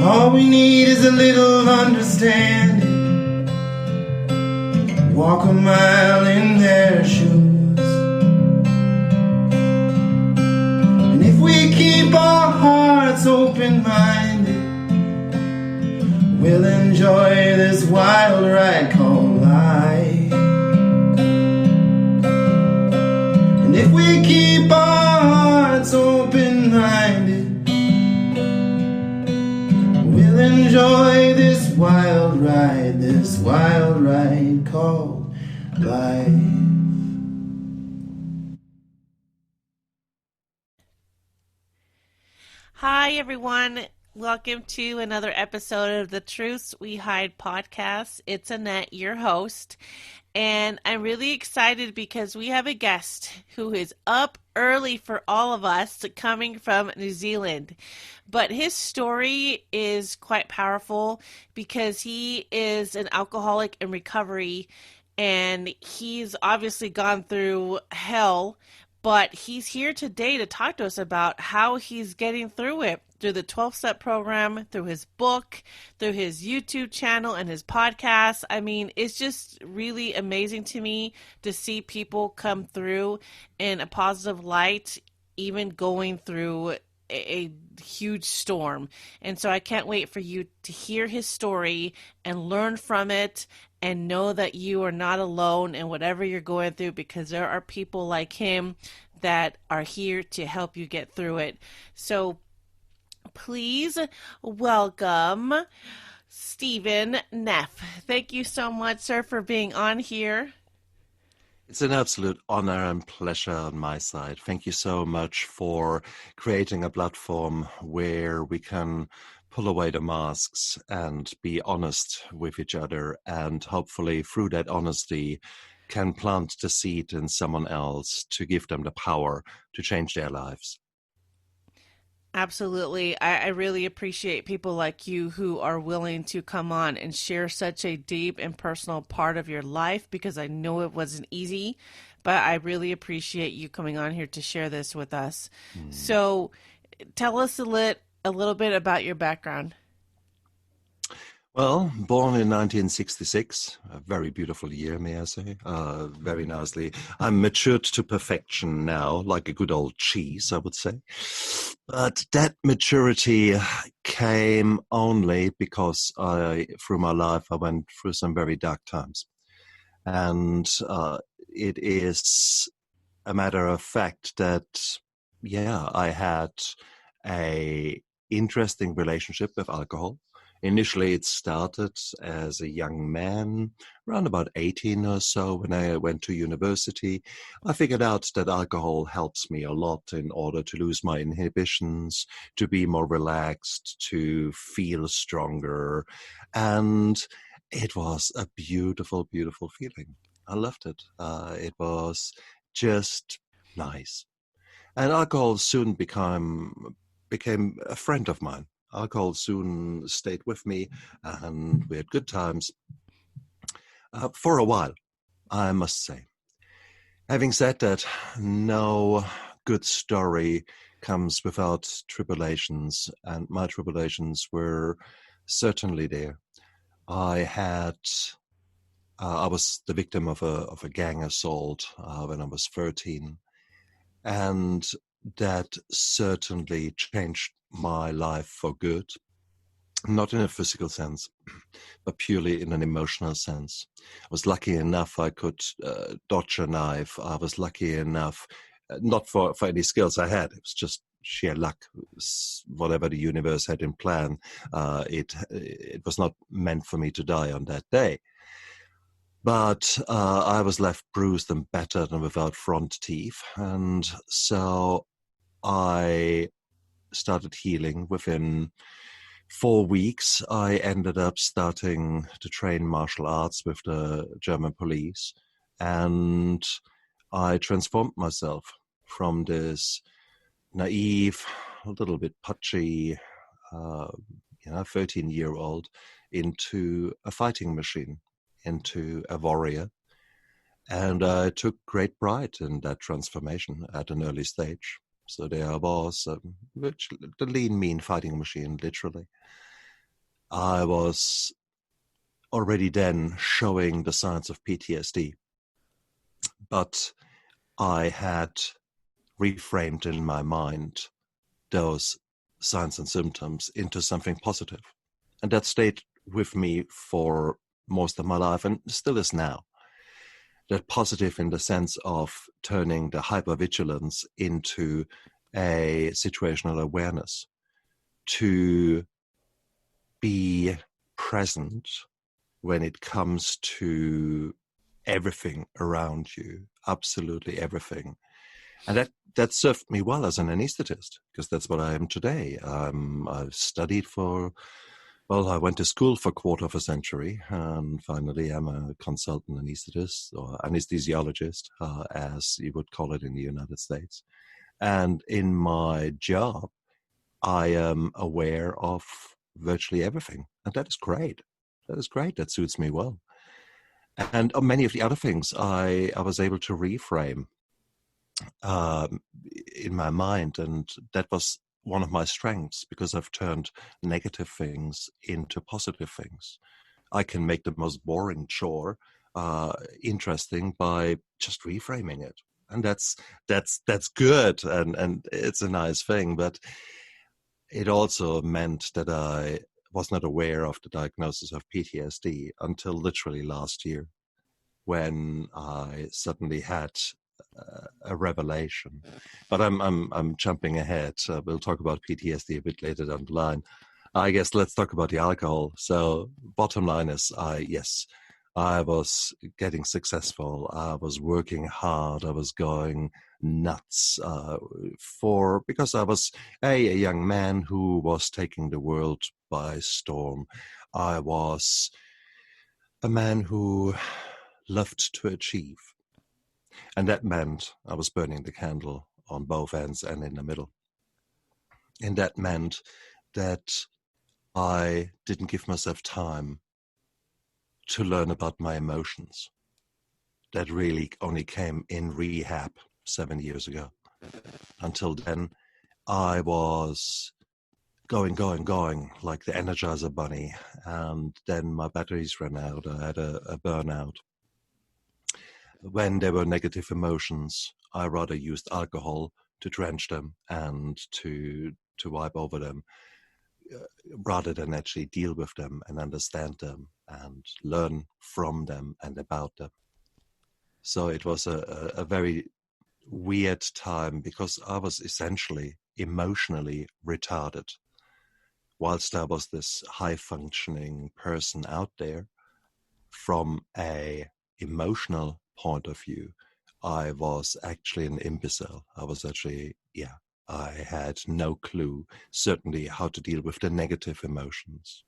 All we need is a little understanding. Walk a mile in their shoes. And if we keep our hearts open-minded, we'll enjoy this wild ride called life. And if we keep our hearts open-minded, we'll enjoy this wild ride called life. Hi, everyone. Welcome to another episode of the Truths We Hide podcast. It's Annette, your host, and I'm really excited because we have a guest who is up early for all of us, coming from New Zealand. But his story is quite powerful because he is an alcoholic in recovery, and he's obviously gone through hell, but he's here today to talk to us about how he's getting through it, through the 12-step program, through his book, through his YouTube channel and his podcast. I mean, it's just really amazing to me to see people come through in a positive light, even going through a huge storm. And so I can't wait for you to hear his story and learn from it and know that you are not alone in whatever you're going through, because there are people like him that are here to help you get through it. So please welcome Stephan Neff. Thank you so much, sir, for being on here. It's an absolute honor and pleasure on my side. Thank you so much for creating a platform where we can pull away the masks and be honest with each other, and hopefully through that honesty can plant the seed in someone else to give them the power to change their lives. Absolutely. I really appreciate people like you who are willing to come on and share such a deep and personal part of your life, because I know it wasn't easy, but I really appreciate you coming on here to share this with us. So tell us a little bit about your background. Well, born in 1966, a very beautiful year, may I say, very nicely. I'm matured to perfection now, like a good old cheese, I would say. But that maturity came only because through my life, I went through some very dark times. And it is a matter of fact that, I had a interesting relationship with alcohol. Initially, it started as a young man, around about 18 or so, when I went to university. I figured out that alcohol helps me a lot in order to lose my inhibitions, to be more relaxed, to feel stronger. And it was a beautiful, beautiful feeling. I loved it. It was just nice. And alcohol soon became a friend of mine. Alcohol soon stayed with me, and we had good times for a while, I must say. Having said that, no good story comes without tribulations, and my tribulations were certainly there. I was the victim of a gang assault when I was 13, and that certainly changed my life for good, not in a physical sense, but purely in an emotional sense. I was lucky enough I could dodge a knife. I was lucky enough, not for any skills I had, it was just sheer luck. Whatever the universe had in plan, it was not meant for me to die on that day. But I was left bruised and battered and without front teeth. And so I started healing. Within 4 weeks, I ended up starting to train martial arts with the German police. And I transformed myself from this naive, a little bit pudgy, 13-year-old into a fighting machine, into a warrior. And I took great pride in that transformation at an early stage. So there I was, the lean, mean fighting machine, literally. I was already then showing the signs of PTSD, but I had reframed in my mind those signs and symptoms into something positive. And that stayed with me for most of my life and still is now. That positive in the sense of turning the hypervigilance into a situational awareness, to be present when it comes to everything around you, absolutely everything. And that served me well as an anesthetist, because that's what I am today. I've studied I went to school for a quarter of a century, and finally I'm a consultant anesthetist, or anesthesiologist, as you would call it in the United States. And in my job, I am aware of virtually everything, and that is great. That is great. That suits me well. And on many of the other things, I was able to reframe in my mind, and that was one of my strengths, because I've turned negative things into positive things. I can make the most boring chore interesting by just reframing it, and that's good, and it's a nice thing. But it also meant that I was not aware of the diagnosis of PTSD until literally last year, when I suddenly had a revelation. But I'm jumping ahead. We'll talk about PTSD a bit later down the line. I guess let's talk about the alcohol. So bottom line is, I was getting successful. I was working hard. I was going nuts because I was a young man who was taking the world by storm. I was a man who loved to achieve. And that meant I was burning the candle on both ends and in the middle. And that meant that I didn't give myself time to learn about my emotions. That really only came in rehab 7 years ago. Until then, I was going like the Energizer Bunny. And then my batteries ran out. I had a burnout. When there were negative emotions, I rather used alcohol to drench them and to wipe over them, rather than actually deal with them and understand them and learn from them and about them. So it was a very weird time, because I was essentially emotionally retarded. Whilst I was this high-functioning person out there, from a emotional point of view, I was actually an imbecile. I had no clue, certainly, how to deal with the negative emotions.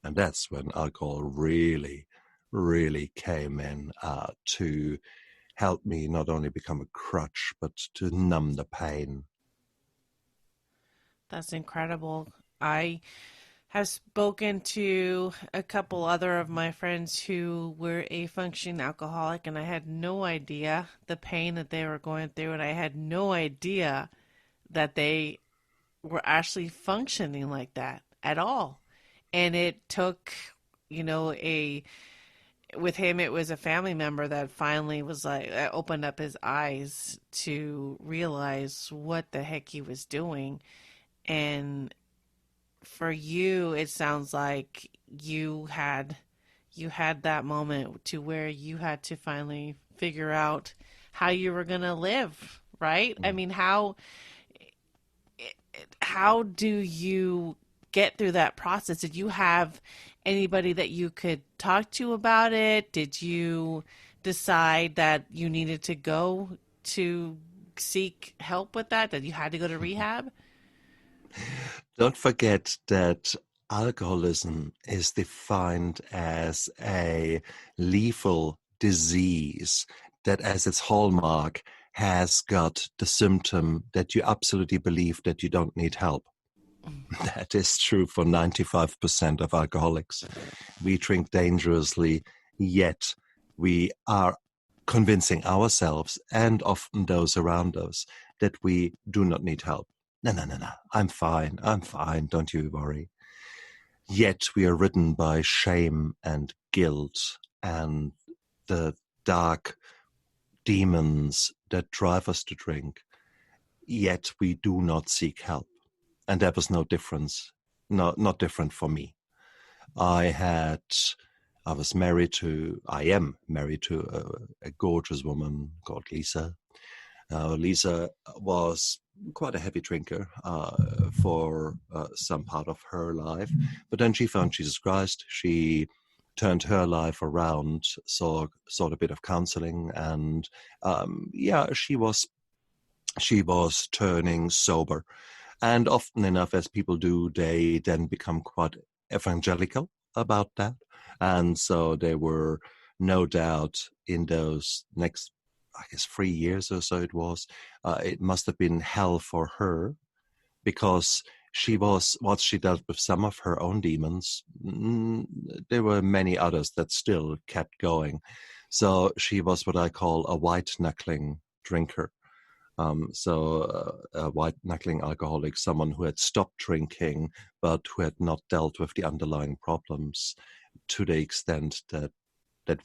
And that's when alcohol really, really came in to help me not only become a crutch, but to numb the pain. That's incredible. I have spoken to a couple other of my friends who were a functioning alcoholic, and I had no idea the pain that they were going through, and I had no idea that they were actually functioning like that at all. And it took, with him, it was a family member that finally was like, opened up his eyes to realize what the heck he was doing. And for you, it sounds like you had that moment to where you had to finally figure out how you were going to live, right? I mean, how do you get through that process? Did you have anybody that you could talk to about it? Did you decide that you needed to go to seek help with that you had to go to rehab? Don't forget that alcoholism is defined as a lethal disease that, as its hallmark, has got the symptom that you absolutely believe that you don't need help. That is true for 95% of alcoholics. We drink dangerously, yet we are convincing ourselves and often those around us that we do not need help. No, I'm fine, don't you worry. yet we are ridden by shame and guilt and the dark demons that drive us to drink, yet we do not seek help. And that was no difference, not different for me. I am married to a gorgeous woman called Lisa. Lisa was quite a heavy drinker for some part of her life, but then she found Jesus Christ. She turned her life around, sought a bit of counseling, and she was turning sober. And often enough, as people do, they then become quite evangelical about that. And so they were no doubt in those next, I guess, 3 years or so it must have been hell for her, because whilst she dealt with some of her own demons, there were many others that still kept going. So she was what I call a white-knuckling drinker. A white-knuckling alcoholic, someone who had stopped drinking, but who had not dealt with the underlying problems to the extent that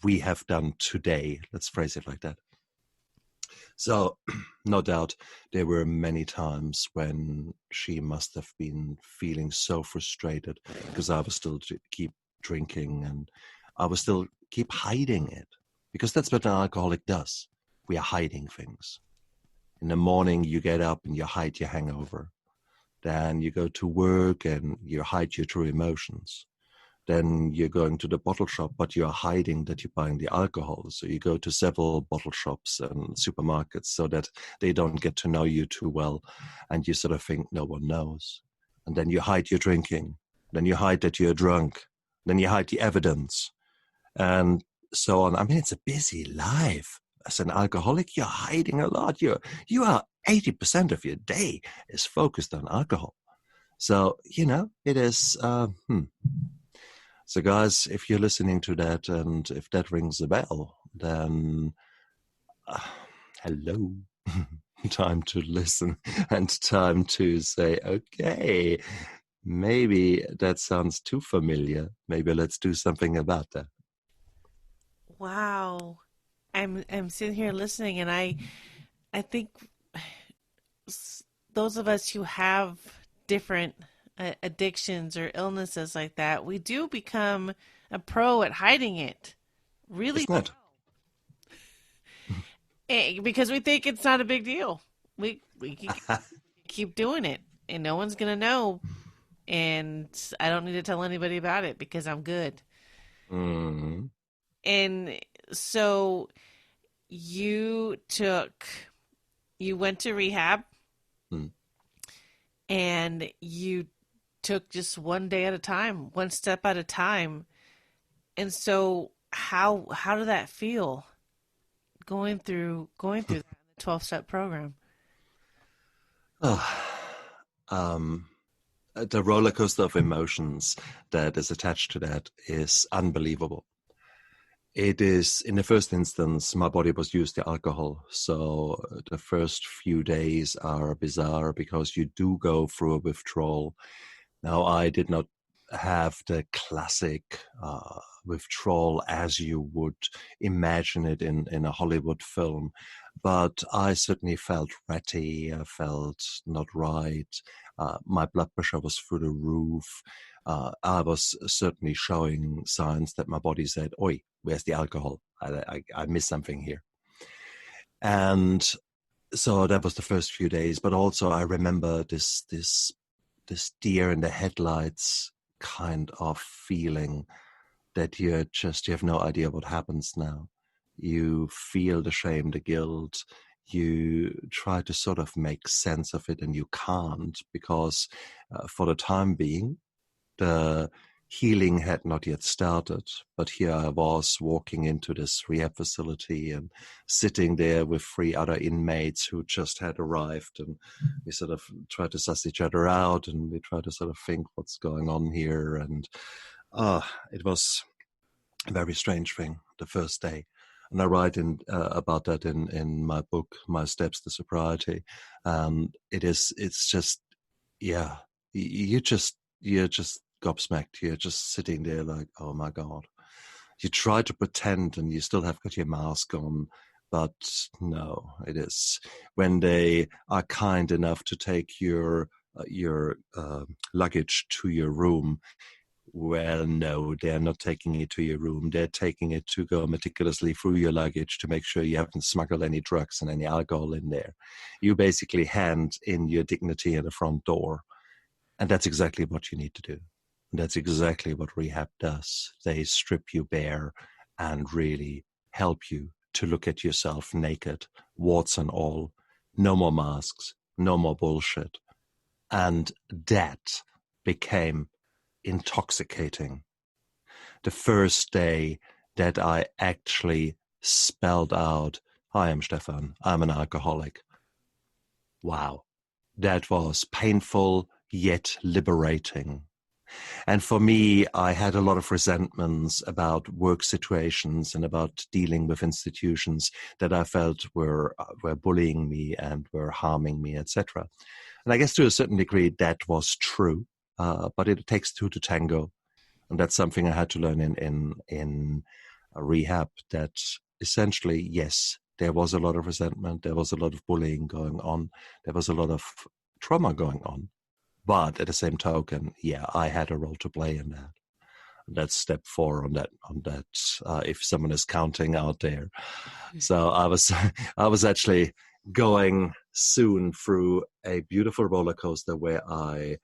we have done today. Let's phrase it like that. So, no doubt, there were many times when she must have been feeling so frustrated because I was still keep drinking and I was still keep hiding it, because that's what an alcoholic does. We are hiding things. In the morning, you get up and you hide your hangover. Then you go to work and you hide your true emotions. Then you're going to the bottle shop, but you're hiding that you're buying the alcohol. So you go to several bottle shops and supermarkets so that they don't get to know you too well. And you sort of think no one knows. And then you hide your drinking. Then you hide that you're drunk. Then you hide the evidence. And so on. I mean, it's a busy life. As an alcoholic, you're hiding a lot. You are 80% of your day is focused on alcohol. So, it is... So guys, if you're listening to that and if that rings a bell, then hello, time to listen and time to say, okay, maybe that sounds too familiar. Maybe let's do something about that. Wow. I'm sitting here listening, and I think those of us who have different addictions or illnesses like that, we do become a pro at hiding it. Really? Isn't it? Because we think it's not a big deal. We keep doing it, and no one's going to know, and I don't need to tell anybody about it because I'm good. Mm-hmm. And so you went to rehab, and you took just one day at a time, one step at a time. And so how did that feel, going through that 12-step program? The roller coaster of emotions that is attached to that is unbelievable. It is, in the first instance, my body was used to alcohol. So the first few days are bizarre because you do go through a withdrawal. Now, I did not have the classic withdrawal as you would imagine it in a Hollywood film, but I certainly felt ratty. I felt not right. My blood pressure was through the roof. I was certainly showing signs that my body said, "Oi, where's the alcohol? I missed something here." And so that was the first few days. But also I remember this deer in the headlights kind of feeling that you have no idea what happens now. You feel the shame, the guilt. You try to sort of make sense of it, and you can't, because for the time being, the healing had not yet started. But here I was walking into this rehab facility and sitting there with 3 other inmates who just had arrived, and we sort of tried to suss each other out, and we tried to sort of think what's going on here. And it was a very strange thing the first day. And I write about that in my book, My Steps to Sobriety. It's just, yeah, you're just gobsmacked. You're just sitting there like, oh my God. You try to pretend and you still have got your mask on, but no, it is when they are kind enough to take your luggage to your room. Well, no, they're not taking it to your room. They're taking it to go meticulously through your luggage to make sure you haven't smuggled any drugs and any alcohol in there. You basically hand in your dignity at the front door. And that's exactly what you need to do. And that's exactly what rehab does. They strip you bare and really help you to look at yourself naked, warts and all. No more masks, no more bullshit. And that became intoxicating. The first day that I actually spelled out, "Hi, I'm Stephan, I'm an alcoholic." Wow, that was painful yet liberating. And for me, I had a lot of resentments about work situations and about dealing with institutions that I felt were bullying me and were harming me, etc. And I guess to a certain degree that was true. But it takes two to tango, and that's something I had to learn in rehab. That essentially, yes, there was a lot of resentment, there was a lot of bullying going on, there was a lot of trauma going on, but at the same token, yeah, I had a role to play in that. That's step 4 on that. If someone is counting out there, so I was actually going soon through a beautiful roller coaster where I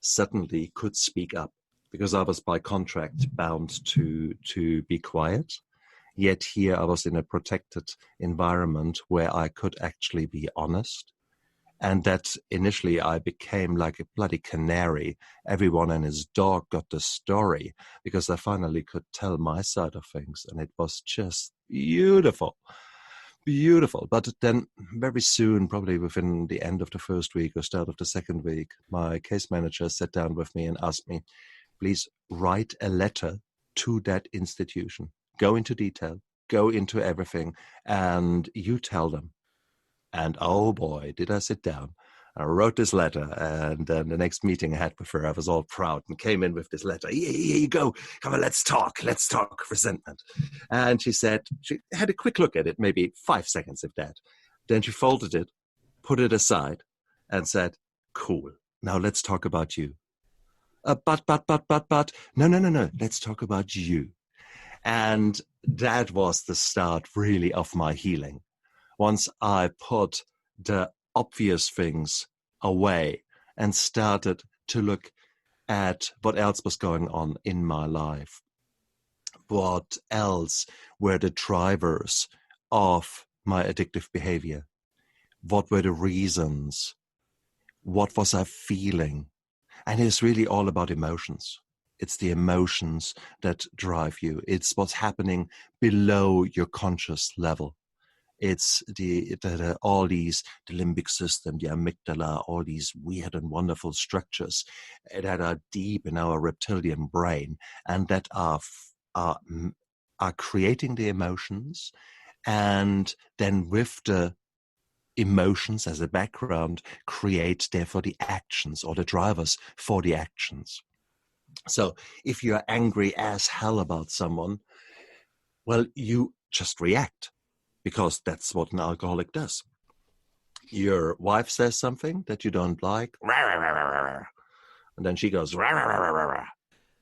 suddenly could speak up, because I was by contract bound to be quiet. Yet here I was in a protected environment where I could actually be honest. And that initially I became like a bloody canary. Everyone and his dog got the story, because I finally could tell my side of things. And it was just beautiful. Beautiful. But then very soon, probably within the end of the first week or start of the second week, my case manager sat down with me and asked me, please write a letter to that institution. Go into detail, go into everything, and you tell them. And oh boy, did I sit down. I wrote this letter, and then the next meeting I had with her, I was all proud and came in with this letter. Here you go. Come on, let's talk resentment. And she said, she had a quick look at it, maybe 5 seconds of that. Then she folded it, put it aside, and said, cool, now let's talk about you. But, no, let's talk about you. And that was the start really of my healing. Once I put the obvious things away and started to look at what else was going on in my life, what else were the drivers of my addictive behavior, what were the reasons, what was I feeling. And it's really all about emotions. It's the emotions that drive you. It's what's happening below your conscious level. It's all these, the limbic system, the amygdala, all these weird and wonderful structures that are deep in our reptilian brain and that are creating the emotions. And then with the emotions as a background, create therefore the actions or the drivers for the actions. So if you're angry as hell about someone, well, you just react, because that's what an alcoholic does. Your wife says something that you don't like, and then she goes,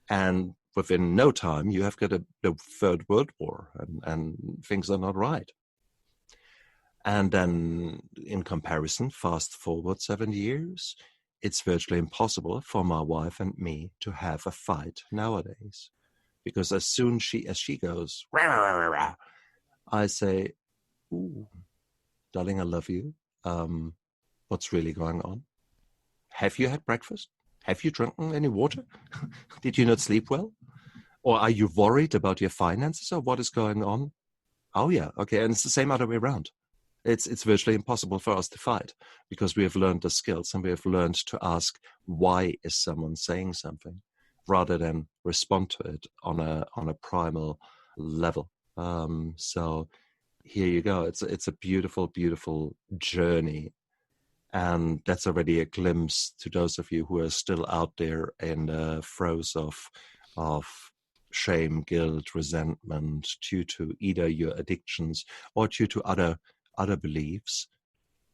and within no time you have got the Third World War, and things are not right. And then in comparison, fast forward 7 years, it's virtually impossible for my wife and me to have a fight nowadays. Because as soon as she goes, I say, ooh, darling, I love you. What's really going on? Have you had breakfast? Have you drunken any water? Did you not sleep well? Or are you worried about your finances or what is going on? Oh yeah, okay. And it's the same other way around. It's virtually impossible for us to fight, because we have learned the skills and we have learned to ask, why is someone saying something, rather than respond to it on a primal level. So here you go. It's a beautiful, beautiful journey. And that's already a glimpse to those of you who are still out there in the throes of shame, guilt, resentment due to either your addictions or due to other beliefs,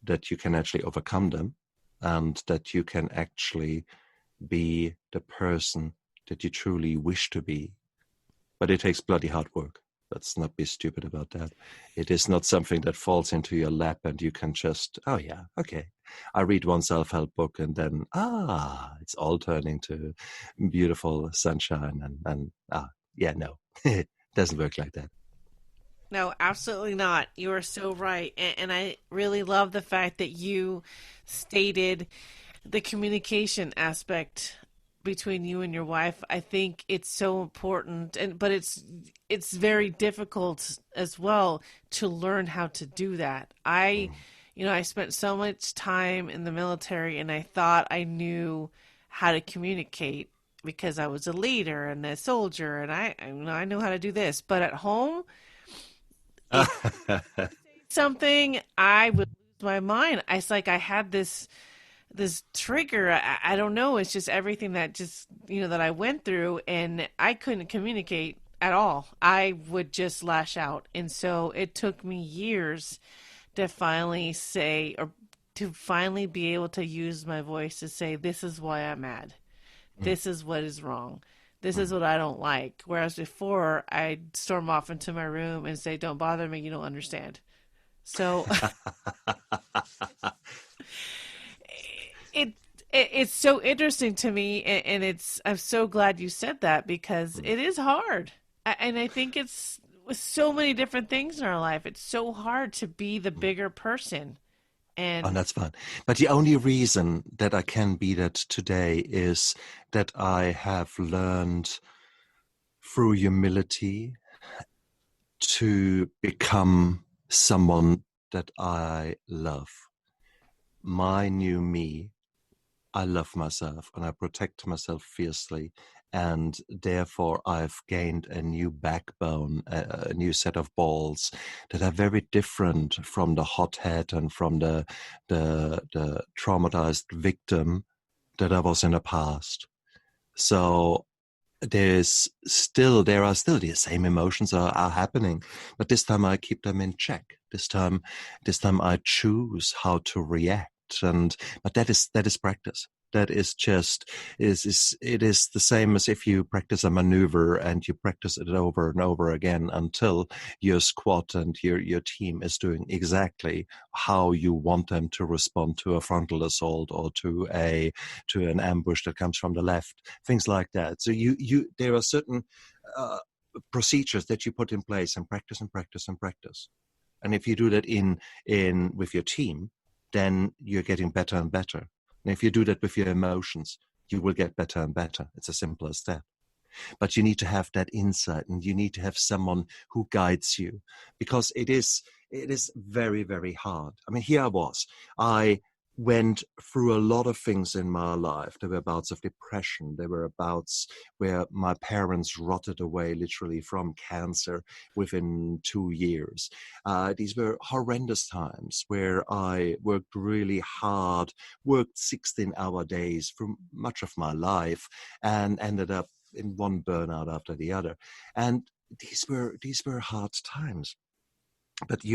that you can actually overcome them and that you can actually be the person that you truly wish to be. But it takes bloody hard work. Let's not be stupid about that. It is not something that falls into your lap and you can just, oh yeah, okay. I read one self-help book and then, it's all turning to beautiful sunshine yeah, no, it doesn't work like that. No, absolutely not. You are so right. And I really love the fact that you stated the communication aspect between you and your wife. I think it's so important, but it's very difficult as well to learn how to do that. I spent so much time in the military and I thought I knew how to communicate because I was a leader and a soldier and I know how to do this. But at home, if something, I would lose my mind. It's like I had this trigger. I don't know. It's just everything that that I went through, and I couldn't communicate at all. I would just lash out, and so it took me years to finally say, or to finally be able to use my voice to say, "This is why I'm mad. This is what is wrong. This is what I don't like." Whereas before, I'd storm off into my room and say, "Don't bother me. You don't understand." So it's so interesting to me, and I'm so glad you said that because it is hard. And I think it's with so many different things in our life, it's so hard to be the bigger person. And And that's fine. But the only reason that I can be that today is that I have learned through humility to become someone that I love. My new me, I love myself and I protect myself fiercely. And therefore, I've gained a new backbone, a new set of balls that are very different from the hothead and from the traumatized victim that I was in the past. So there are still the same emotions are happening, but this time I keep them in check. This time I choose how to react, but that is practice. That is just it is the same as if you practice a maneuver and you practice it over and over again until your squad and your team is doing exactly how you want them to respond to a frontal assault or to an ambush that comes from the left, things like that. So there are certain procedures that you put in place and practice and practice and practice. And if you do that in with your team, then you're getting better and better. And if you do that with your emotions, you will get better and better. It's as simple as that. But you need to have that insight, and you need to have someone who guides you, because it is very, very hard. I mean, here I was. I went through a lot of things in my life. There were bouts of depression. There were bouts where my parents rotted away literally from cancer within 2 years. These were horrendous times where I worked really hard, worked 16-hour days for much of my life, and ended up in one burnout after the other. And these were hard times. But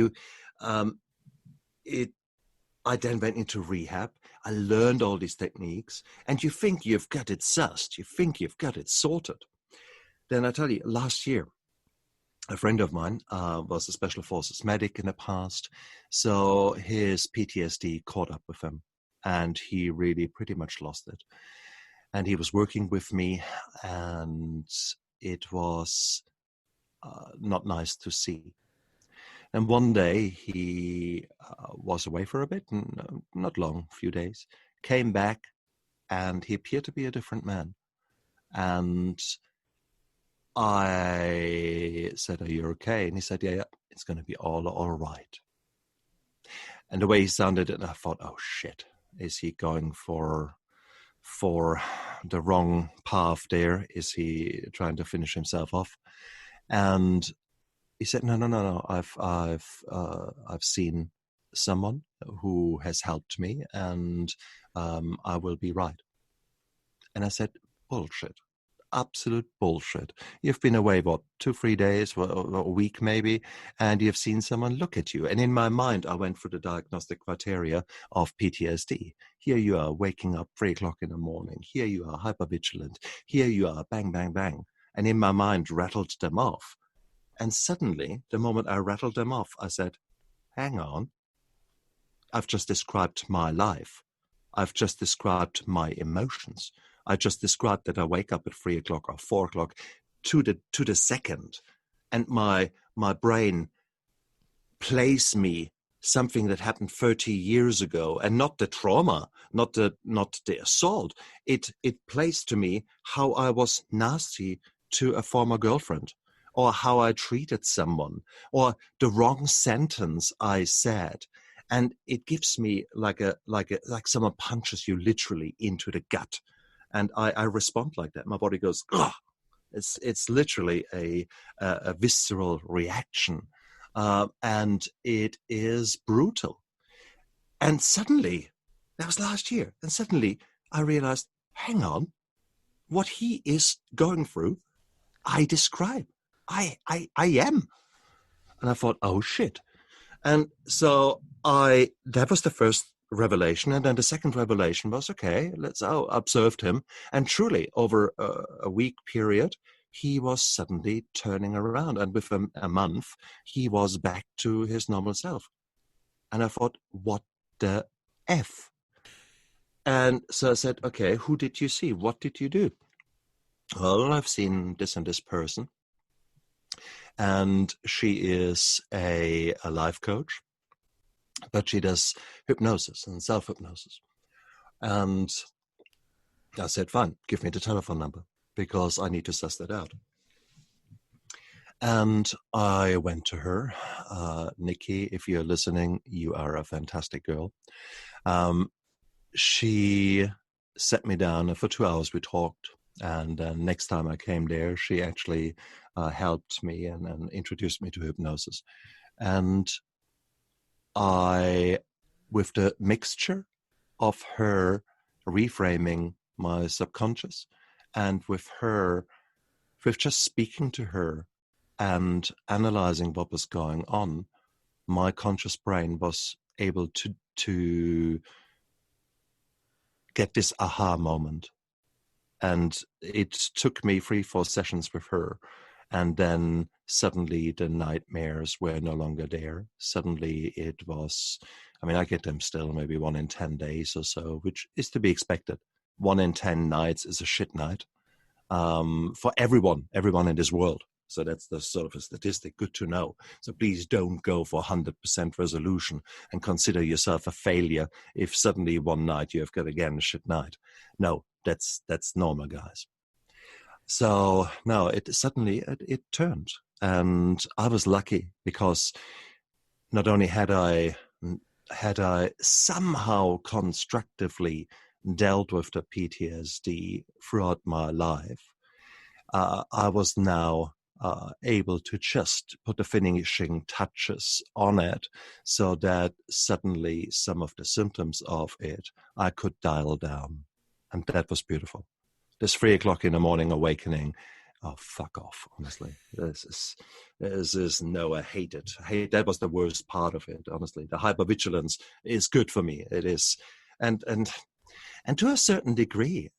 I then went into rehab. I learned all these techniques, and you think you've got it sussed. You think you've got it sorted. Then I tell you, last year, a friend of mine was a special forces medic in the past, so his PTSD caught up with him, and he really pretty much lost it. And he was working with me, and it was not nice to see. And one day he was away for a bit, not long, a few days, came back, and he appeared to be a different man. And I said, "Are you okay?" And he said, yeah, it's going to be all right. And the way he sounded, and I thought, oh shit, is he going for the wrong path there? Is he trying to finish himself off? And he said, no. I've seen someone who has helped me, and I will be right. And I said, bullshit. Absolute bullshit. You've been away, what, 2-3 days, or a week maybe, and you've seen someone look at you. And in my mind, I went through the diagnostic criteria of PTSD. Here you are waking up 3 o'clock in the morning. Here you are hypervigilant. Here you are bang, bang, bang. And in my mind, rattled them off. And suddenly, the moment I rattled them off, I said, hang on. I've just described my life. I've just described my emotions. I just described that I wake up at 3 o'clock or 4 o'clock to the second, and my brain plays me something that happened 30 years ago, and not the trauma, not the assault. It plays to me how I was nasty to a former girlfriend, or how I treated someone, or the wrong sentence I said. And it gives me like someone punches you literally into the gut. And I respond like that. My body goes, ugh. It's literally a visceral reaction. And it is brutal. And suddenly, that was last year, and suddenly I realized, hang on, what he is going through, I describe. I am. And I thought, oh shit. And so that was the first revelation. And then the second revelation was, okay, I observed him. And truly, over a week period, he was suddenly turning around. And within a month, he was back to his normal self. And I thought, what the F? And so I said, okay, who did you see? What did you do? Well, I've seen this and this person. And she is a life coach, but she does hypnosis and self-hypnosis. And I said, fine, give me the telephone number, because I need to suss that out. And I went to her. Nikki, if you're listening, you are a fantastic girl. She sat me down, and for 2 hours we talked. And next time I came there, she actually helped me and introduced me to hypnosis. And with the mixture of her reframing my subconscious, and with just speaking to her and analyzing what was going on, my conscious brain was able to get this aha moment. And it took me 3-4 sessions with her. And then suddenly the nightmares were no longer there. Suddenly it was, I get them still, maybe 1 in 10 days or so, which is to be expected. 1 in 10 nights is a shit night for everyone in this world. So that's the sort of a statistic. Good to know. So please don't go for 100% resolution and consider yourself a failure if suddenly one night you have got again a shit night. No, that's normal, guys. So no, it suddenly turned, and I was lucky because not only had I somehow constructively dealt with the PTSD throughout my life, I was now able to just put the finishing touches on it, so that suddenly some of the symptoms of it I could dial down, and that was beautiful. This 3 o'clock in the morning awakening, oh, fuck off, honestly. This is no, I hate it. That was the worst part of it, honestly. The hypervigilance is good for me. It is. And to a certain degree,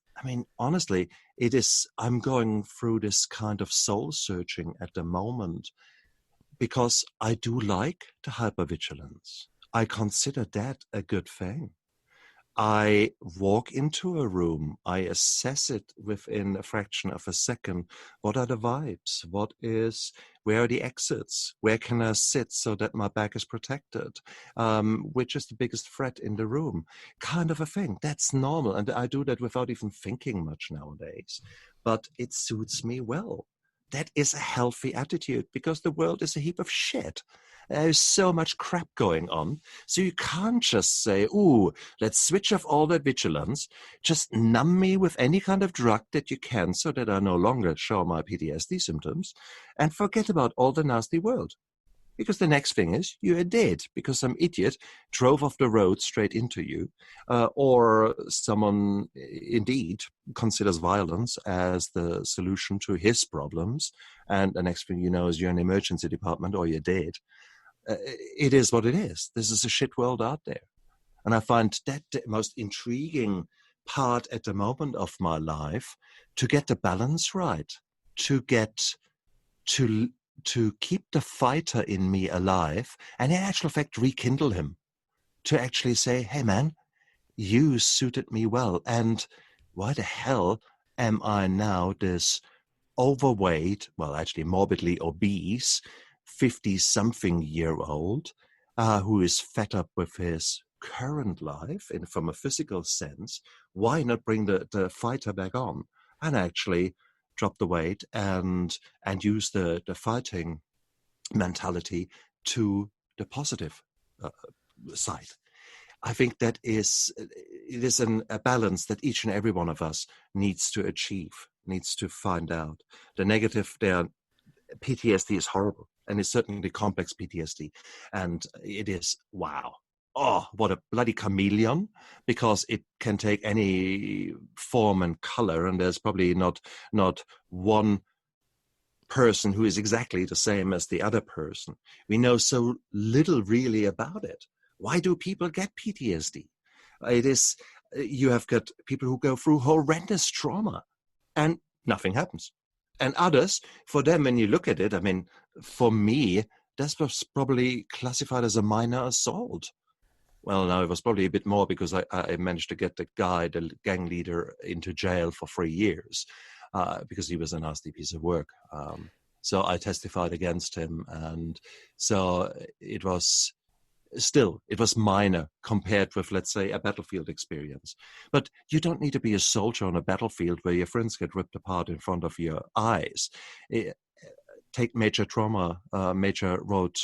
honestly, it is, I'm going through this kind of soul searching at the moment, because I do like the hypervigilance. I consider that a good thing. I walk into a room, I assess it within a fraction of a second. What are the vibes? Where are the exits? Where can I sit so that my back is protected? Which is the biggest threat in the room? Kind of a thing. That's normal. And I do that without even thinking much nowadays. But it suits me well. That is a healthy attitude, because the world is a heap of shit. There's so much crap going on. So you can't just say, ooh, let's switch off all that vigilance. Just numb me with any kind of drug that you can, so that I no longer show my PTSD symptoms, and forget about all the nasty world. Because the next thing is you're dead because some idiot drove off the road straight into you, or someone indeed considers violence as the solution to his problems, and the next thing you know is you're in an emergency department or you're dead. It is what it is. This is a shit world out there. And I find that the most intriguing part at the moment of my life, to get the balance right, to get to keep the fighter in me alive, and in actual fact rekindle him, to actually say, hey man, you suited me well, and why the hell am I now this overweight, well actually morbidly obese, 50-something-year-old who is fed up with his current life and from a physical sense? Why not bring the fighter back on and actually drop the weight and use the fighting mentality to the positive side? I think that it is a balance that each and every one of us needs to achieve, needs to find out. The negative there, PTSD is horrible, and it's certainly complex PTSD, and it is, wow. Oh, what a bloody chameleon, because it can take any form and color, and there's probably not one person who is exactly the same as the other person. We know so little really about it. Why do people get PTSD? It is, you have got people who go through horrendous trauma and nothing happens. And others, for them, when you look at it, I mean, for me, that was probably classified as a minor assault. Well, no, it was probably a bit more, because I managed to get the guy, the gang leader, into jail for 3 years because he was a nasty piece of work. So I testified against him. And so it was minor compared with, let's say, a battlefield experience. But you don't need to be a soldier on a battlefield where your friends get ripped apart in front of your eyes. Take major trauma, major road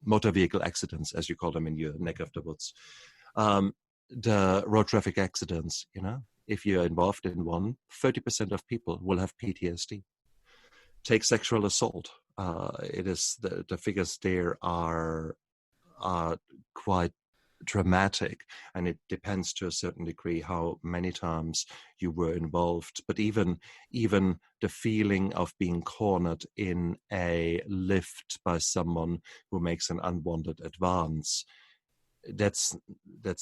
motor vehicle accidents, as you call them in your neck of the woods. The road traffic accidents, if you're involved in one, 30% of people will have PTSD. Take sexual assault. It is the figures there are quite dramatic, and it depends to a certain degree how many times you were involved. But even the feeling of being cornered in a lift by someone who makes an unwanted advance, that's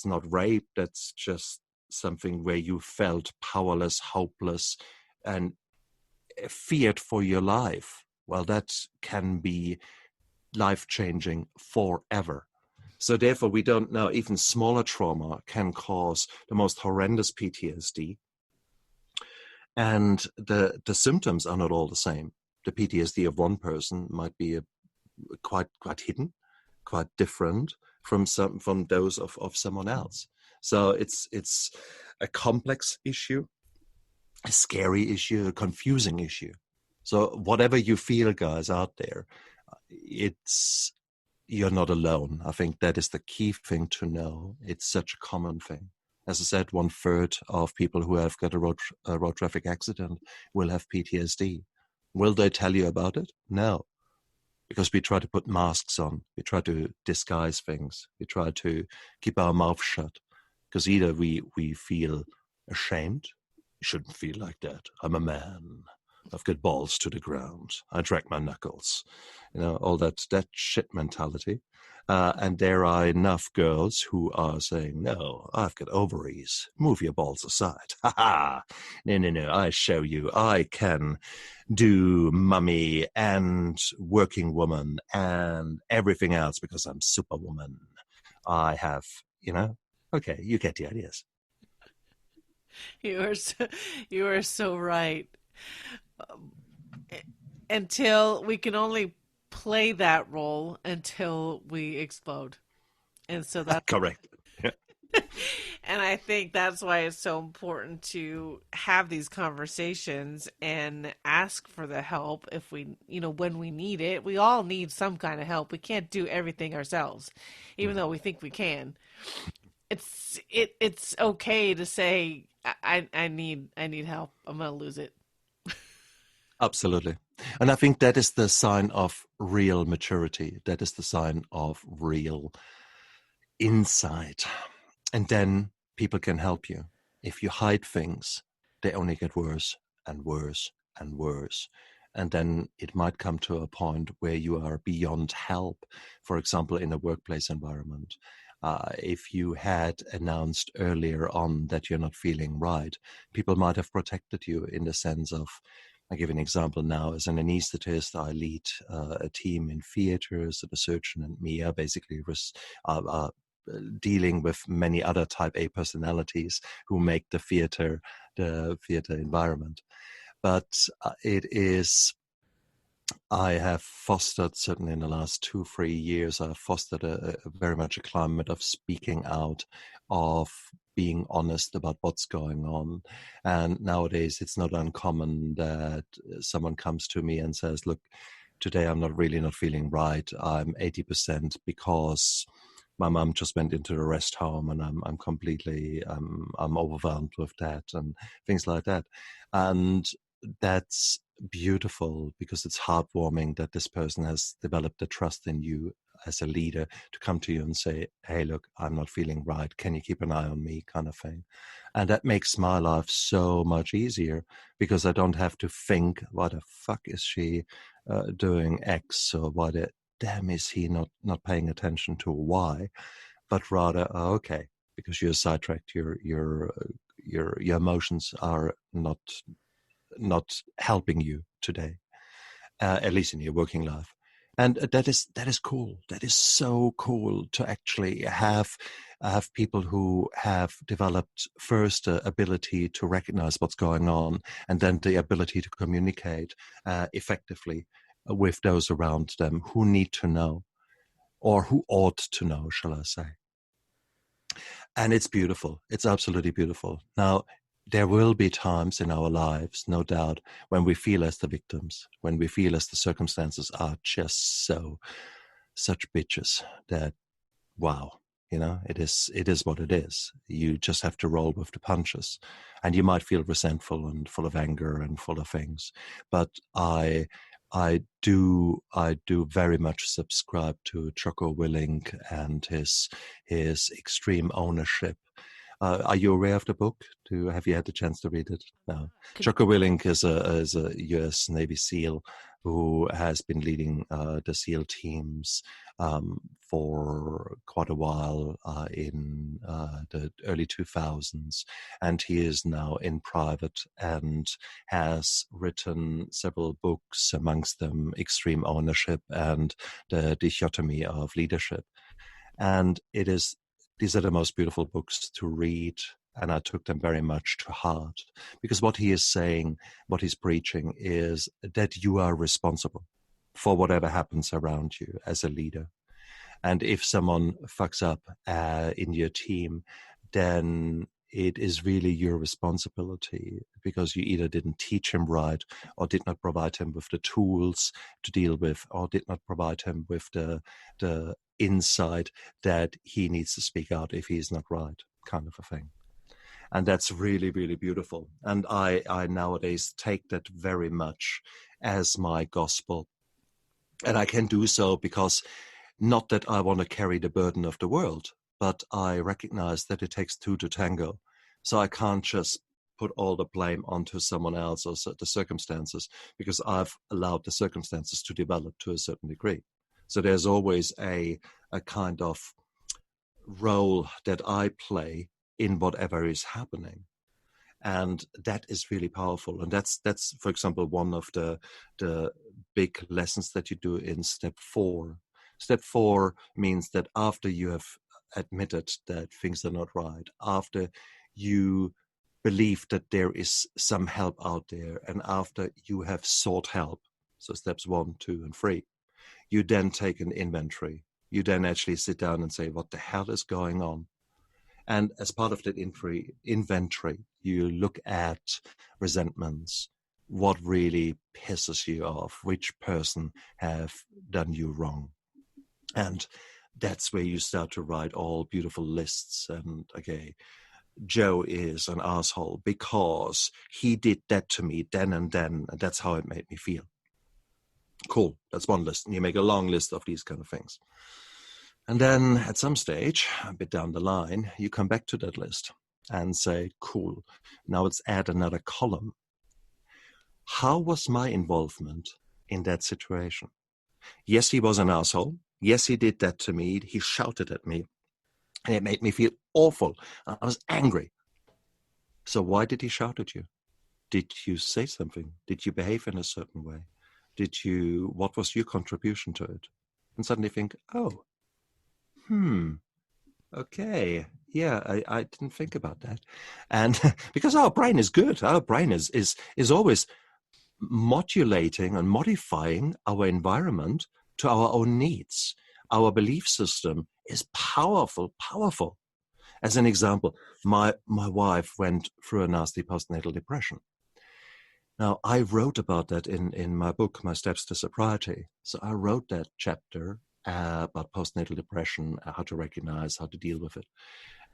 not rape, that's just something where you felt powerless, hopeless, and feared for your life. Well, that can be life-changing forever. So therefore, we don't know, even smaller trauma can cause the most horrendous PTSD. And the symptoms are not all the same. The PTSD of one person might be quite hidden, quite different from those of someone else. So it's a complex issue, a scary issue, a confusing issue. So whatever you feel, guys, out there, you're not alone. I think that is the key thing to know. It's such a common thing. As I said, 1/3 of people who have got a road traffic accident will have PTSD. Will they tell you about it? No. Because we try to put masks on. We try to disguise things. We try to keep our mouth shut. Because either we feel ashamed. You shouldn't feel like that. I'm a man. I've got balls to the ground. I drag my knuckles. All that shit mentality. And there are enough girls who are saying, no, I've got ovaries. Move your balls aside. Ha ha. No. I show you. I can do mummy and working woman and everything else because I'm superwoman. I have, okay, you get the ideas. You are so right. Until we can only play that role until we explode. And so that's correct. Yeah. And I think that's why it's so important to have these conversations and ask for the help if we, when we need it. We all need some kind of help. We can't do everything ourselves, even though we think we can. It's okay to say, I need help. I'm going to lose it. Absolutely. And I think that is the sign of real maturity. That is the sign of real insight. And then people can help you. If you hide things, they only get worse and worse and worse. And then it might come to a point where you are beyond help. For example, in a workplace environment, if you had announced earlier on that you're not feeling right, people might have protected you in the sense of, I give an example now. As an anesthetist, I lead a team in theaters. The surgeon and me are basically dealing with many other type A personalities who make the theater environment. But I have fostered, certainly in the last 2-3 years, I've fostered a very much a climate of speaking out, of being honest about what's going on. And nowadays it's not uncommon that someone comes to me and says, look, today I'm not feeling right. I'm 80% because my mom just went into the rest home, and I'm completely I'm overwhelmed with that and things like that. And that's beautiful, because it's heartwarming that this person has developed the trust in you as a leader to come to you and say, hey, look, I'm not feeling right. Can you keep an eye on me, kind of thing. And that makes my life so much easier, because I don't have to think, why the fuck is she doing X, or why the damn is he not paying attention to Y, but rather, oh, okay, because you're sidetracked, your emotions are not helping you today, at least in your working life. And that is cool. That is so cool to actually have people who have developed first the ability to recognize what's going on, and then the ability to communicate effectively with those around them who need to know, or who ought to know, shall I say. And it's beautiful. It's absolutely beautiful. Now, there will be times in our lives, no doubt, when we feel as the victims, when we feel as the circumstances are just such bitches that, wow, it is what it is. You just have to roll with the punches, and you might feel resentful and full of anger and full of things. But I do very much subscribe to Jocko Willink and his extreme ownership. Are you aware of the book? Have you had the chance to read it? No. Jocko Willink is a U.S. Navy SEAL who has been leading the SEAL teams for quite a while in the early 2000s, and he is now in private and has written several books, amongst them Extreme Ownership and The Dichotomy of Leadership. And these are the most beautiful books to read, and I took them very much to heart, because what he is saying, what he's preaching, is that you are responsible for whatever happens around you as a leader. And if someone fucks up in your team, then it is really your responsibility, because you either didn't teach him right, or did not provide him with the tools to deal with, or did not provide him with the insight that he needs to speak out if he's not right, kind of a thing. And that's really, really beautiful. And I nowadays take that very much as my gospel. And I can do so because, not that I want to carry the burden of the world, but I recognize that it takes two to tango. So I can't just put all the blame onto someone else or the circumstances, because I've allowed the circumstances to develop to a certain degree. So there's always a kind of role that I play in whatever is happening. And that is really powerful. And that's for example, one of the big lessons that you do in step 4. Step 4 means that after you have admitted that things are not right, after you believe that there is some help out there, and after you have sought help, so steps 1, 2, and 3, you then take an inventory. You then actually sit down and say, what the hell is going on? And as part of that inventory, you look at resentments, what really pisses you off, which person have done you wrong. And that's where you start to write all beautiful lists. And okay, Joe is an asshole because he did that to me then and then, and that's how it made me feel. Cool. That's one list. And you make a long list of these kind of things. And then at some stage, a bit down the line, you come back to that list and say, cool, now let's add another column. How was my involvement in that situation? Yes, he was an asshole. Yes, he did that to me. He shouted at me. And it made me feel awful. I was angry. So why did he shout at you? Did you say something? Did you behave in a certain way? What was your contribution to it? And suddenly think, oh, okay. Yeah, I didn't think about that. And because our brain is good, our brain is always modulating and modifying our environment to our own needs. Our belief system is powerful. As an example, my wife went through a nasty postnatal depression. Now, I wrote about that in my book, My Steps to Sobriety. So I wrote that chapter about postnatal depression, how to recognize, how to deal with it.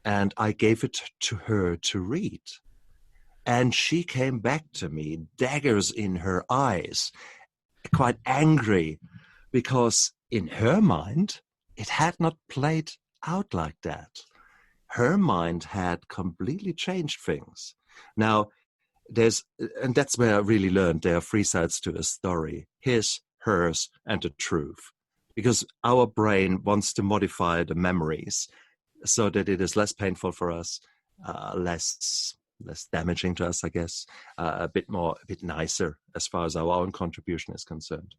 And I gave it to her to read. And she came back to me, daggers in her eyes, quite angry, because in her mind, it had not played out like that. Her mind had completely changed things. Now, and that's where I really learned there are three sides to a story: his, hers, and the truth. Because our brain wants to modify the memories so that it is less painful for us, less damaging to us, I guess, a bit nicer as far as our own contribution is concerned.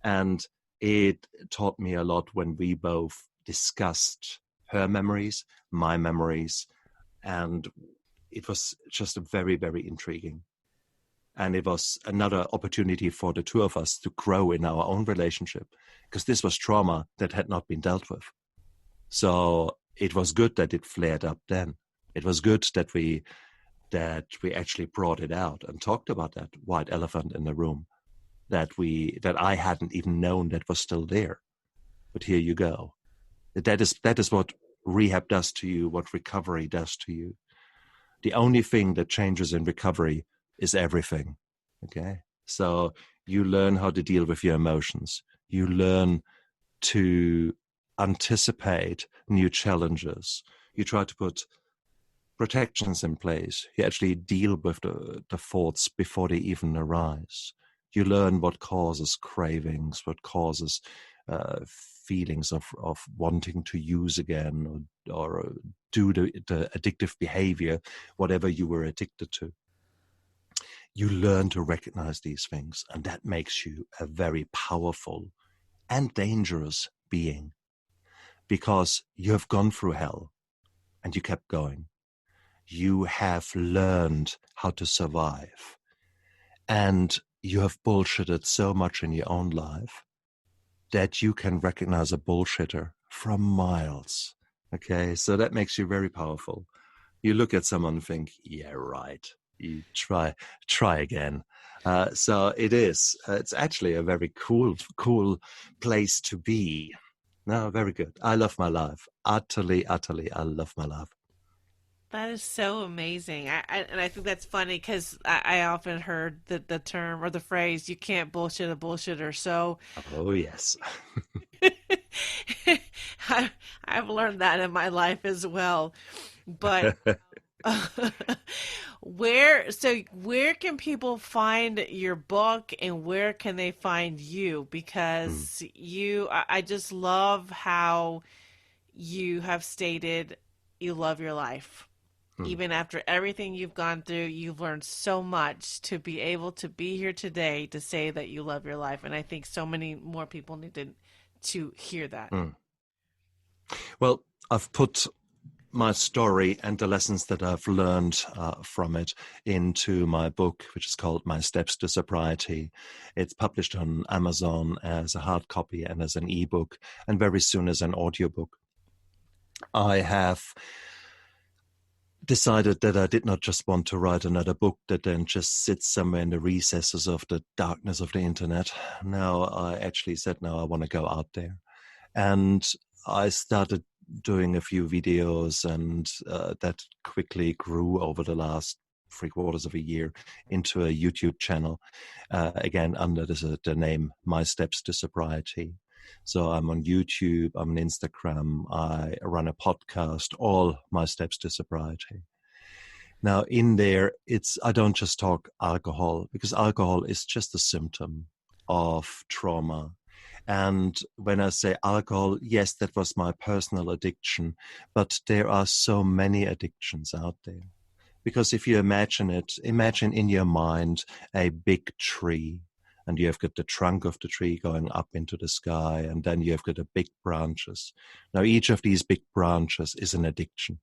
And it taught me a lot when we both discussed her memories, my memories, and it was just very, very intriguing. And it was another opportunity for the two of us to grow in our own relationship, because this was trauma that had not been dealt with. So it was good that it flared up then. It was good that we actually brought it out and talked about that white elephant in the room that I hadn't even known that was still there. But here you go. That is what rehab does to you, what recovery does to you. The only thing that changes in recovery is everything. Okay? So you learn how to deal with your emotions. You learn to anticipate new challenges. You try to put protections in place. You actually deal with the thoughts before they even arise. You learn what causes cravings, what causes feelings of wanting to use again or do the addictive behavior, whatever you were addicted to. You learn to recognize these things, and that makes you a very powerful and dangerous being, because you have gone through hell and you kept going. You have learned how to survive, and you have bullshitted so much in your own life that you can recognize a bullshitter from miles. Okay, so that makes you very powerful. You look at someone and think, yeah, right. You try again. So it's actually a very cool place to be. No, very good. I love my life. Utterly, I love my life. That is so amazing. And I think that's funny because I often heard the term or the phrase, you can't bullshit a bullshitter. So, oh, yes. I've learned that in my life as well. But where can people find your book, and where can they find you? Because I just love how you have stated you love your life. Even after everything you've gone through, you've learned so much to be able to be here today to say that you love your life. And I think so many more people need to hear that. Well, I've put my story and the lessons that I've learned from it into my book, which is called My Steps to Sobriety. It's published on Amazon as a hard copy and as an ebook, and very soon as an audiobook. I have decided that I did not just want to write another book that then just sits somewhere in the recesses of the darkness of the internet. Now I actually said, no, I want to go out there. And I started doing a few videos, and that quickly grew over the last 3/4 of a year into a YouTube channel, again, under the name My Steps to Sobriety. So I'm on YouTube, I'm on Instagram, I run a podcast, all My Steps to Sobriety. Now in there, I don't just talk alcohol, because alcohol is just a symptom of trauma. And when I say alcohol, yes, that was my personal addiction, but there are so many addictions out there. Because if you imagine in your mind a big tree, and you have got the trunk of the tree going up into the sky, and then you have got the big branches. Now, each of these big branches is an addiction.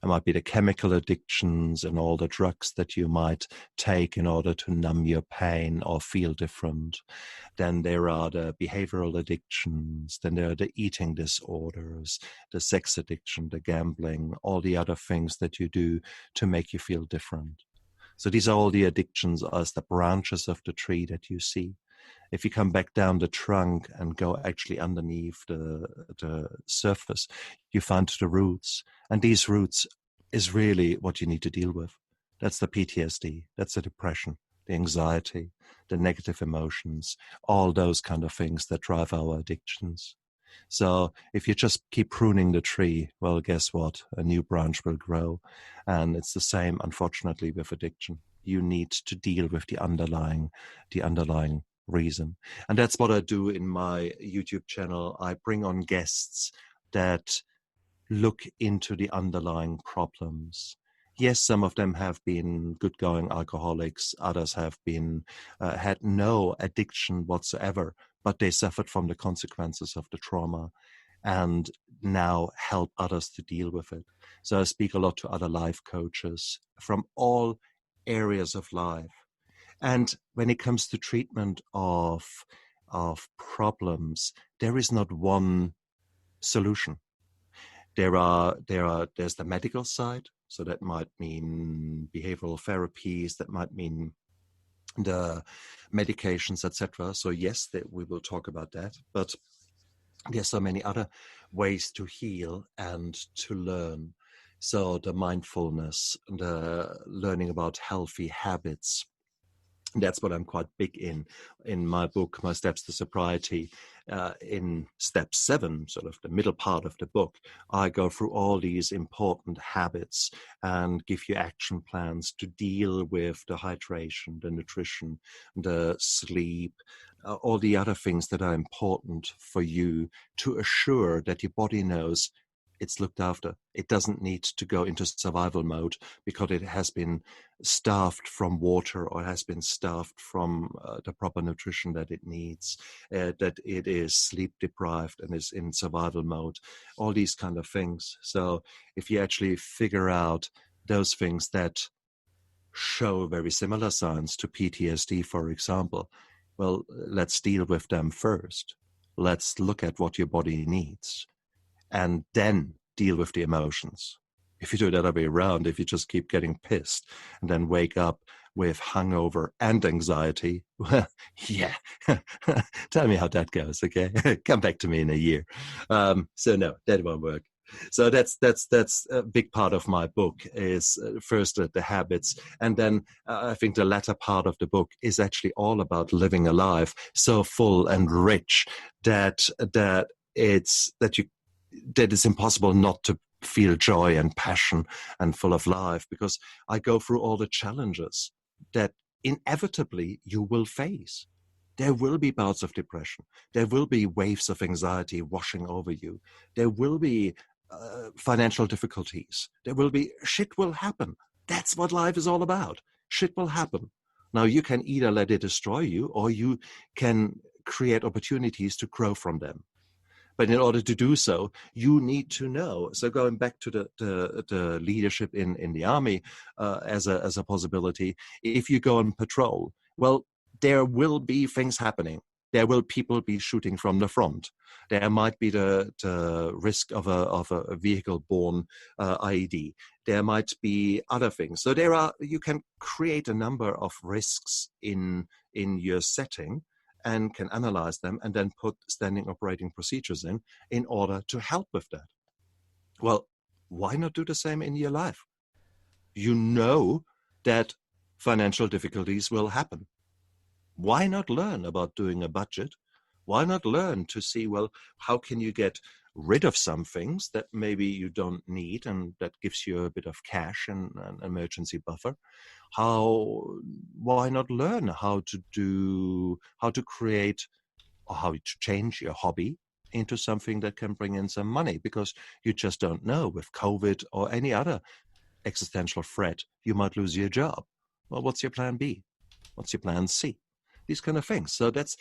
It might be the chemical addictions and all the drugs that you might take in order to numb your pain or feel different. Then there are the behavioral addictions. Then there are the eating disorders, the sex addiction, the gambling, all the other things that you do to make you feel different. So these are all the addictions as the branches of the tree that you see. If you come back down the trunk and go actually underneath the surface, you find the roots. And these roots is really what you need to deal with. That's the PTSD, that's the depression, the anxiety, the negative emotions, all those kind of things that drive our addictions. So if you just keep pruning the tree, well, guess what? A new branch will grow. And it's the same, unfortunately, with addiction. You need to deal with the underlying reason. And that's what I do in my YouTube channel. I bring on guests that look into the underlying problems. Yes, some of them have been good-going alcoholics. Others have been had no addiction whatsoever, but they suffered from the consequences of the trauma and now help others to deal with it. So I speak a lot to other life coaches from all areas of life. And when it comes to treatment of problems, there is not one solution. There's the medical side, so that might mean behavioral therapies, that might mean the medications, etc. So yes, we will talk about that, but there's so many other ways to heal and to learn. So the mindfulness, the learning about healthy habits. That's what I'm quite big in my book, My Steps to Sobriety. In step 7, sort of the middle part of the book, I go through all these important habits and give you action plans to deal with the hydration, the nutrition, the sleep, all the other things that are important for you to assure that your body knows it's looked after. It doesn't need to go into survival mode because it has been starved from water or has been starved from the proper nutrition that it needs, that it is sleep deprived and is in survival mode, all these kind of things. So if you actually figure out those things that show very similar signs to PTSD, for example, well, let's deal with them first. Let's look at what your body needs, and then deal with the emotions. If you do it the other way around, if you just keep getting pissed and then wake up with hangover and anxiety, well, yeah, tell me how that goes, okay? Come back to me in a year. So no, that won't work. So that's a big part of my book is first the habits, and then I think the latter part of the book is actually all about living a life so full and rich that it's impossible not to feel joy and passion and full of life, because I go through all the challenges that inevitably you will face. There will be bouts of depression. There will be waves of anxiety washing over you. There will be financial difficulties. Shit will happen. That's what life is all about. Shit will happen. Now you can either let it destroy you, or you can create opportunities to grow from them. But in order to do so, you need to know. So going back to the leadership in the army as a possibility, if you go on patrol, well, there will be things happening. There will people be shooting from the front. There might be the risk of a vehicle-borne IED. There might be other things. So you can create a number of risks in your setting, and can analyze them and then put standing operating procedures in order to help with that. Well, why not do the same in your life? You know that financial difficulties will happen. Why not learn about doing a budget? Why not learn to see, well, how can you get rid of some things that maybe you don't need and that gives you a bit of cash and an emergency buffer? Why not learn how to create or how to change your hobby into something that can bring in some money? Because you just don't know, with COVID or any other existential threat, you might lose your job. Well, what's your plan B? What's your plan C? These kind of things. So that's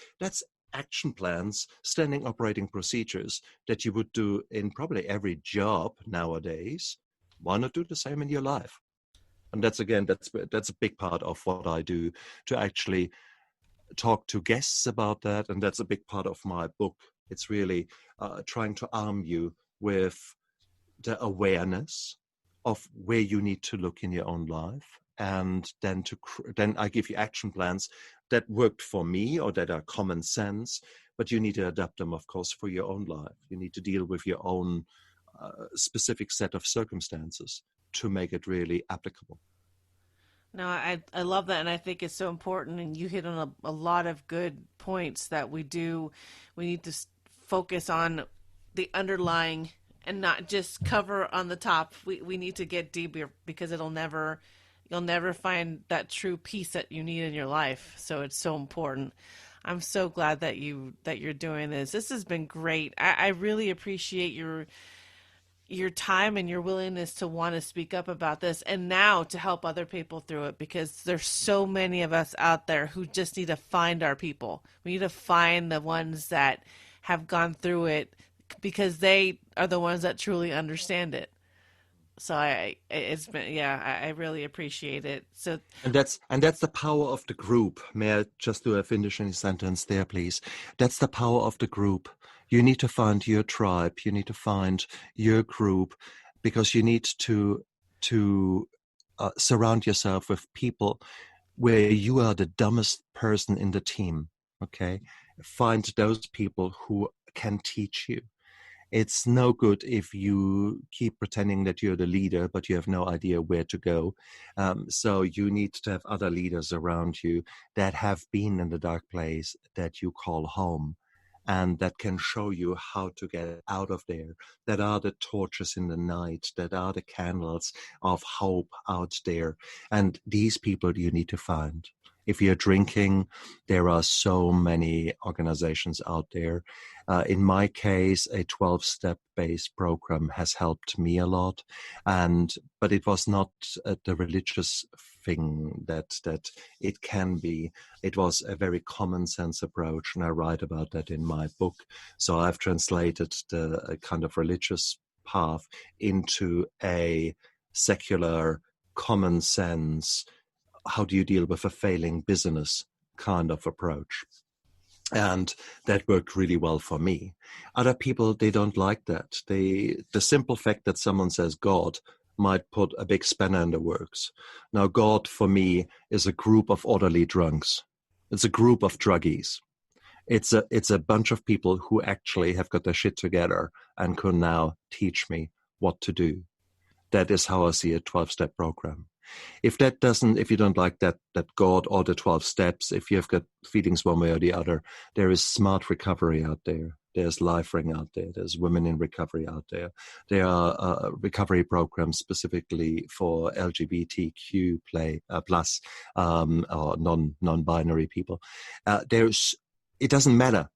action plans, standing operating procedures that you would do in probably every job nowadays. Why not do the same in your life? And that's a big part of what I do, to actually talk to guests about that. And that's a big part of my book. It's really trying to arm you with the awareness of where you need to look in your own life, and then then I give you action plans that worked for me or that are common sense, but you need to adapt them, of course, for your own life. You need to deal with your own specific set of circumstances to make it really applicable. No, I love that, and I think it's so important, and you hit on a lot of good points that we need to focus on the underlying and not just cover on the top. We need to get deeper, because you'll never find that true peace that you need in your life. So it's so important. I'm so glad that you're doing this. This has been great. I really appreciate your time and your willingness to want to speak up about this, and now to help other people through it, because there's so many of us out there who just need to find our people. We need to find the ones that have gone through it, because they are the ones that truly understand it. So I really appreciate it. So, and that's the power of the group. May I just do a finishing sentence there, please? That's the power of the group. You need to find your tribe. You need to find your group, because you need to surround yourself with people where you are the dumbest person in the team. Okay, find those people who can teach you. It's no good if you keep pretending that you're the leader, but you have no idea where to go. So you need to have other leaders around you that have been in the dark place that you call home, and that can show you how to get out of there, that are the torches in the night, that are the candles of hope out there. And these people you need to find. If you're drinking, there are so many organizations out there. In my case, a 12-step based program has helped me a lot, but it was not the religious thing that it can be. It was a very common sense approach, and I write about that in my book. So I've translated the kind of religious path into a secular, common sense, how do you deal with a failing business kind of approach. And that worked really well for me. Other people, they don't like that. The simple fact that someone says God might put a big spanner in the works. Now, God for me is a group of orderly drunks. It's a group of druggies. It's a bunch of people who actually have got their shit together and can now teach me what to do. That is how I see a 12-step program. If you don't like that God or the 12 steps, if you have got feelings one way or the other, there is smart recovery out there. There's LifeRing out there. There's Women in Recovery out there. There are recovery programs specifically for LGBTQ plus or non-binary people. It doesn't matter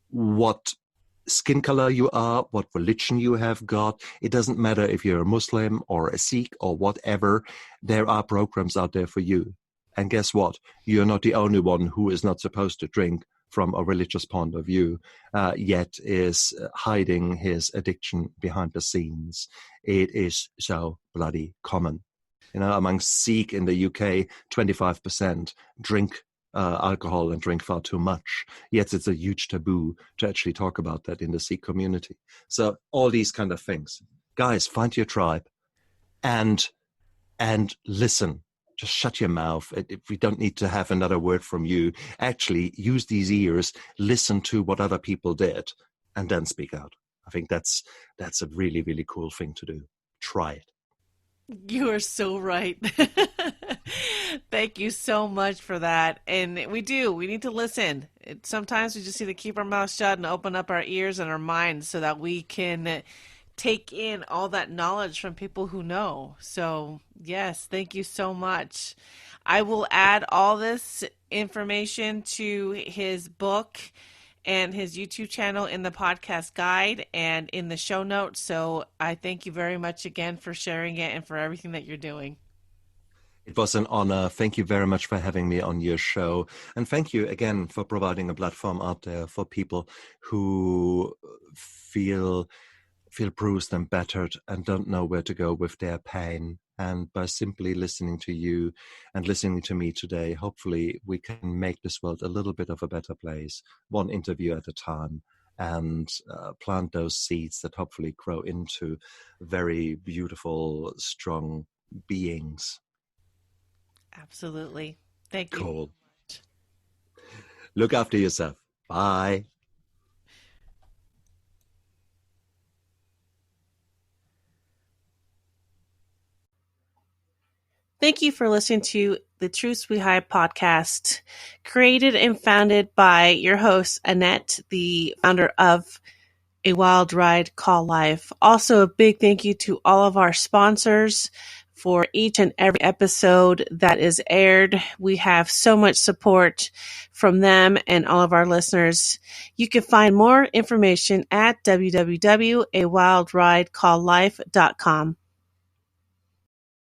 what skin color you are, what religion you have got. It doesn't matter if you're a Muslim or a Sikh or whatever. There are programs out there for you. And guess what? You're not the only one who is not supposed to drink from a religious point of view, yet is hiding his addiction behind the scenes. It is so bloody common. Among Sikh in the UK, 25% drink alcohol and drink far too much. Yet it's a huge taboo to actually talk about that in the Sikh community. So all these kind of things. Guys, find your tribe and listen. Just shut your mouth. If we don't need to have another word from you, actually use these ears, listen to what other people did, and then speak out. I think that's a really, really cool thing to do. Try it. You are so right. Thank you so much for that. And we need to listen. Sometimes we just need to keep our mouths shut and open up our ears and our minds so that we can take in all that knowledge from people who know. So, yes, thank you so much. I will add all this information to his book and his YouTube channel in the podcast guide and in the show notes. So I thank you very much again for sharing it and for everything that you're doing. It was an honor. Thank you very much for having me on your show. And thank you again for providing a platform out there for people who feel bruised and battered and don't know where to go with their pain. And by simply listening to you and listening to me today, hopefully we can make this world a little bit of a better place, one interview at a time, and plant those seeds that hopefully grow into very beautiful, strong beings. Absolutely. Thank you. Cool. Look after yourself. Bye. Thank you for listening to the Truths We Hide podcast, created and founded by your host, Annette, the founder of A Wild Ride Called Life. Also, a big thank you to all of our sponsors for each and every episode that is aired. We have so much support from them and all of our listeners. You can find more information at www.awildridecalledlife.com.